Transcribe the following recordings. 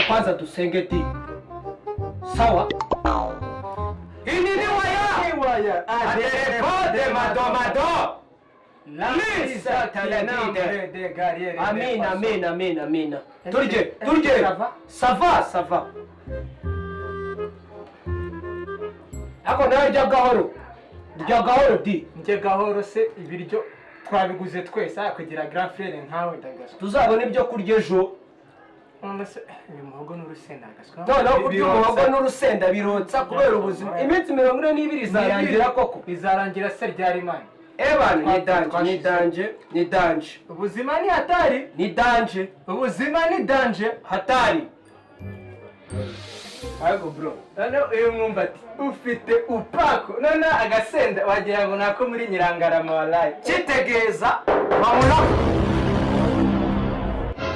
Kwanza tusenge di. Sawa? Hii ni riwaya. Adepode madomado. Lisa taladide. Amina. Turje. Sava. Ako nawe jya gahoro di. Njye gahoro se ibiryo twabiguze twese kugira grand frère nkawe ndagaso. Tuzabona ibyo kurya ejo. Nonese uyu muhogo n'urusenda gaswa. Noneho kurya umuhogo n'urusenda birotsa kubera ubuzima. Iminsi 42 izarangira koko. Izarangira se ryari mani. Ni danje. Ubuzima ni hatari. Ubuzima ni danje. Hatari. Ago bro. None uyu mwumbati ufite upako. None agasenda wagira ngo nako muri Nyirangarama wallahi. Kitegeza mamuna.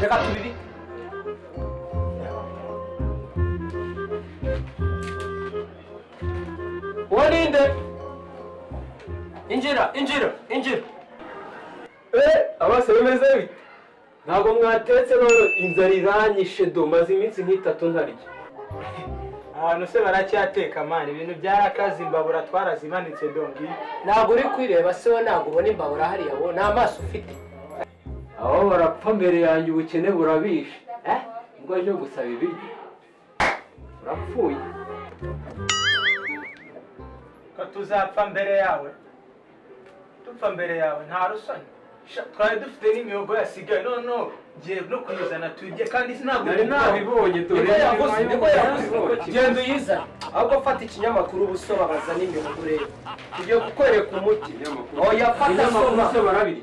Reka tubiri. Walinde. Injira. Abasore beza bite? Ntabwo mwatetse none inzara iranyishe do maze iminsi nk'itatu ntarya. Ahantu se baracyateka mani ibintu byarakazi imbabura twarazimanitse dongi. Ntabwo uri kwireba se we ntabwo ubona imbabura hariya wo nta maso ufite. Aho barapfa mbere yanjye ubukene burabishe. Ngo aje gusaba ibiryo. Urapfuye. Ko tuzapfa mbere yawe. Tupfa mbere yawe nta rusoni. Twari dufite n'imiyogo yasigaye no ngiye no kuyizana turye kandi sinabwo nabibonye dore genda uyizana ahubwo fata ikinyamakuru ubusobabaza n'imiyogo rero tugiye kukwereka umuti oya fata soma barabirya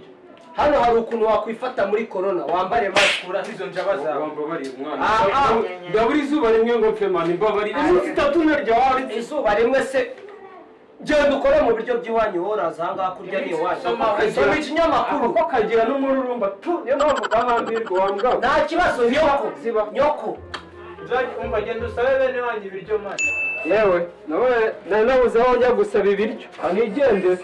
hano hari ukuntu wakwifata muri corona wambare mask urahizo njaba zawe wambabari umwana ndaburi izuba rimwe ngo mfe mani mbabari iminsi 3 narya wari izuba rimwe se genda ukore mu biryo by'iwanyu woraza ahangaha kurya ni iwanyu soma ikinyamakuru ko kagira n'umururumba niyo mpamvu gahambirwa wambwa nta kibazo nyoko umva genda usabe bene wanjye ibiryo mani yewe nabuze aho njya gusaba ibiryo anigende wese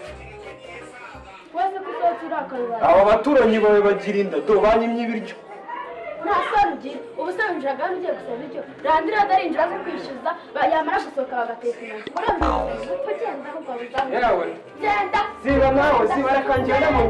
kuzotura akarwa abo baturanyi bawe bagira inda do banyimye ibiryo nta sarugira ubusanzwe gano ugiye gusaba ibiryo randira darinjira zo kwishyuza bayamara gusohoka bagateka inyama uragenda ahubwo bizamura yewe genda ziba nawe ziba reka ngenda mu